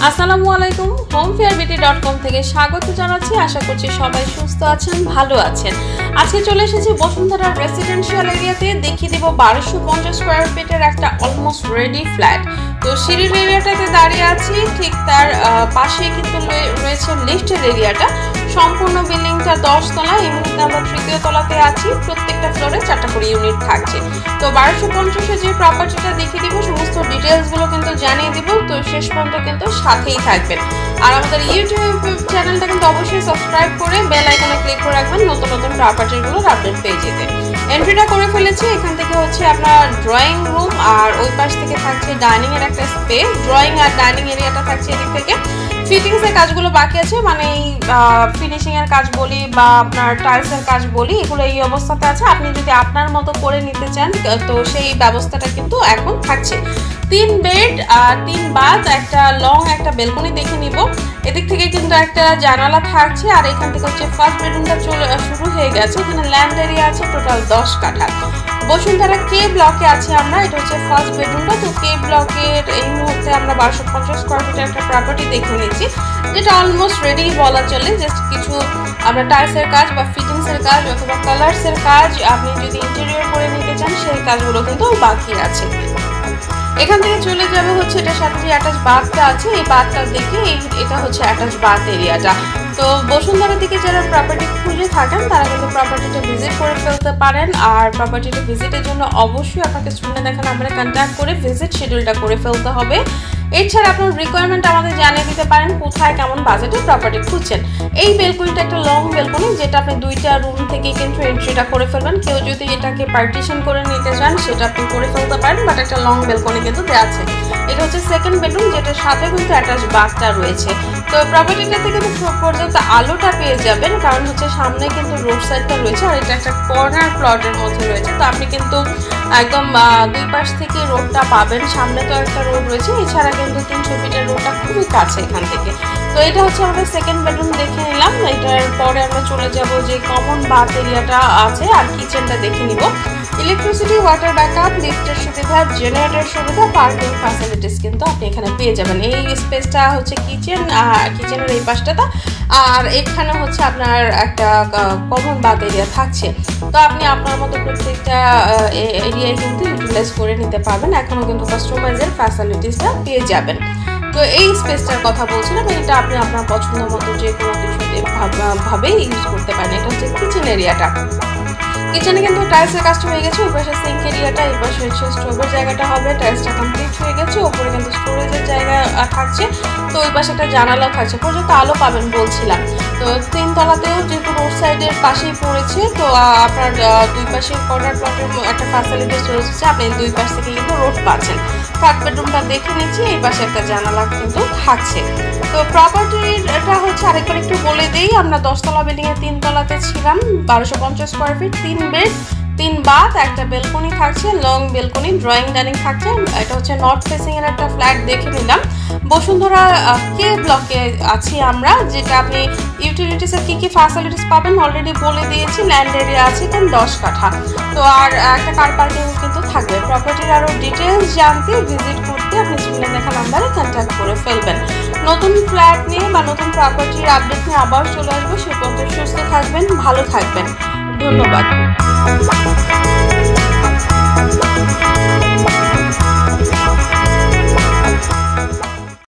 আসসালামু আলাইকুম, homefairbiti.com থেকে স্বাগত জানাচ্ছি। আশা করছি সবাই সুস্থ আছেন, ভালো আছেন। আজকে চলে এসেছি বসুন্ধরা রেসিডেন্সিয়াল এরিয়াতে। দেখিয়ে দিব 1250 স্কয়ার ফিটের একটা অলমোস্ট রেডি ফ্ল্যাট। তো সিঁড়ির এরিয়াটাতে দাঁড়িয়ে আছি, ঠিক তার পাশেই কিন্তু রয়েছে লিফটের এরিয়াটা। সম্পূর্ণ বিল্ডিংটা 10 তলা, এই মুহূর্তে আমরা 3য় তলাতে আছি। প্রত্যেকটা ফ্লোরে 4টা করে ইউনিট থাকছে। তো 1250-এ যে প্রপার্টিটা দেখিয়ে দিব, সমস্ত ডিটেলসগুলো কিন্তু জানিয়ে দিব। তো শেষ পর্যন্ত কিন্তু সাথেই থাকবেন। আর আমাদের ইউটিউব চ্যানেলটা কিন্তু অবশ্যই সাবস্ক্রাইব করে বেল আইকনে ক্লিক করে রাখবেন নতুন নতুন প্রপার্টিগুলোর আপডেট পেয়ে যেতে। এন্ট্রিটা করে ফেলেছি। এখান থেকে হচ্ছে আপনার ড্রয়িং রুম, আর ওই পাশ থেকে থাকছে ডাইনিং এর একটা স্পেস। ড্রয়িং আর ডাইনিং এরিয়াটা থাকছে এদিক থেকে। ফিটিংস এর কাজগুলো বাকি আছে, মানে ফিনিশিং এর কাজ বলি বা আপনার টাইলস এর কাজ বলি, এগুলো এই অবস্থাতে আছে। আপনি যদি আপনার মতো করে নিতে চান তো সেই ব্যবস্থাটা কিন্তু এখন থাকছে। 3 বেড আর 3 বাথ, একটা লং একটা বেলকনি দেখে নিব। এদিক থেকে কিন্তু একটা জানালা থাকছে। আর এখান থেকে হচ্ছে ফার্স্ট বেডরুমটা শুরু হয়ে গেছে। এখানে ল্যান্ড এরিয়া আছে টোটাল 10 কাঠা। বসুন্ধরা কে ব্লকে আছে আমরা, এটা হচ্ছে ফার্স্ট বেডরুমটা। তো কে ব্লকের এই মুহূর্তে আমরা 1250 স্কয়ার ফিটের একটা প্রপার্টি দেখে নিচ্ছি, যেটা অলমোস্ট রেডি বলা চলে। জাস্ট কিছু আমরা টাইলসের কাজ বা ফিটিংসের কাজ অথবা কালার্সের কাজ আপনি যদি ইন্টেরিয়র করে নিতে চান, সেই কাজগুলো কিন্তু বাকি আছে। এখান থেকে চলে যাবে হচ্ছে এটার সাথে যে অ্যাটাচ বাথটা আছে, এই বাথটা দেখে এটা হচ্ছে অ্যাটাচ বাথ এরিয়াটা। তো বসুন্ধরার দিকে যারা প্রপার্টি খুঁজে থাকেন তারা কিন্তু প্রপার্টিটা ভিজিট করে ফেলতে পারেন। আর প্রপার্টিটা ভিজিটের জন্য অবশ্যই আপনাকে স্ক্রিনে দেখা নাম্বারে কন্ট্যাক্ট করে ভিজিট শিডিউলটা করে ফেলতে হবে। এছাড়া আপনার রিকোয়ারমেন্ট আমাদের জানিয়ে দিতে পারেন কোথায় কেমন বাজেটে প্রপার্টি খুঁজছেন। এই বেলকনিটা একটা লং বেলকনি, যেটা আপনি 2টা রুম থেকে কিন্তু এন্ট্রিটা করে ফেলবেন। কেউ যদি এটাকে পার্টিশন করে নিতে চান সেটা আপনি করে ফেলতে পারেন, বাট একটা লং বেলকনি কিন্তু দেওয়া আছে। এটা হচ্ছে সেকেন্ড বেডরুম, যেটার সাথে কিন্তু অ্যাটাচ বাথটা রয়েছে। তো প্রপার্টিটাতে কিন্তু পর্যাপ্ত আলোটা পেয়ে যাবেন, কারণ হচ্ছে সামনে কিন্তু রোড সাইডটা রয়েছে আর এটা একটা কর্নার প্লটের মধ্যে রয়েছে। তো আপনি কিন্তু একদম 2 পাশ থেকে রোডটা পাবেন। সামনে তো একটা রোড রয়েছে, এছাড়া কিন্তু 300 ফিটের রোডটা খুবই কাছে এখান থেকে। তো এটা হচ্ছে আমাদের সেকেন্ড বেডরুম দেখে নিলাম। এটার পরে আমরা চলে যাব যে কমন বাথ এরিয়াটা আছে আর কিচেনটা দেখে নিব। ইলেকট্রিসিটি, ওয়াটার ব্যাকআপ, লিফটের সুবিধা, জেনারেটর সুবিধা, পার্কিং ফ্যাসিলিটিস কিন্তু আপনি এখানে পেয়ে যাবেন। এই স্পেসটা হচ্ছে কিচেনের এই পাশটাতে। আর এখানে হচ্ছে আপনার একটা কমন বাথ এরিয়া থাকছে। তো আপনি আপনার মতো প্রত্যেকটা এরিয়ায় কিন্তু ইউটিলাইজ করে নিতে পারবেন। এখনও কিন্তু কাস্টমাইজের ফ্যাসিলিটিসটা পেয়ে যাবেন। তো এই স্পেসটার কথা বলছিলাম, এটা আপনি আপনার পছন্দ মতো যে কোনো কিছুতে ভাবেই ইউজ করতে পারেন। এটা হচ্ছে কিচেন এরিয়াটা। কিচেনে কিন্তু টাইলসের কাজটা হয়ে গেছে। ওই পাশে সিঙ্ক এরিয়াটা, এই পাশে হচ্ছে স্টোভের জায়গাটা হবে। টাইলসটা কমপ্লিট হয়ে গেছে। ওপরে কিন্তু স্টোরেজের জায়গা থাকছে। তো ওই পাশে একটা জানালা থাকছে, পর্যন্ত আলো পাবেন বলছিলাম। তো 3 তলাতেও যেহেতু রোড সাইডের পাশেই পড়েছে, তো আপনার 2 পাশে কর্নার প্লটের একটা ফ্যাসিলিটিস রয়েছে। আপনি 2 পাশ থেকে কিন্তু রোড পাচ্ছেন। থার্ড বেডরুমটা দেখে নিচ্ছি, এই পাশে একটা জানালা কিন্তু থাকছে। তো প্রপার্টিটা হচ্ছে আরেকবার একটু বলে দিই, আমরা 10 তলা বিল্ডিংয়ে 3 তলাতে ছিলাম। 1250 স্কয়ার ফিট, 3 বেড, 3 বাথ, একটা বেলকনি থাকছে, লং বেলকনি, ড্রয়িং ডাইনিং থাকছে। এটা হচ্ছে নর্থ ফেসিং এর একটা ফ্ল্যাট দেখে নিলাম। বসুন্ধরা কে ব্লকে আছি আমরা, যেটা আপনি ইউটিলিটিসের কী কী ফ্যাসিলিটিস পাবেন অলরেডি বলে দিয়েছি। ল্যান্ড এরিয়া আছে এখানে 10 কাঠা। তো আর একটা কার পার্কিং কিন্তু থাকবে। প্রপার্টির আরও ডিটেলস জানতে, ভিজিট করতে আপনি স্ক্রিনে দেখা নাম্বারে কন্ট্যাক্ট করে ফেলবেন। নতুন ফ্ল্যাট নিয়ে বা নতুন প্রপার্টির আপডেট নিয়ে আবার চলে আসবো। সে পর্যন্ত সুস্থ থাকবেন, ভালো থাকবেন। ধন্যবাদ।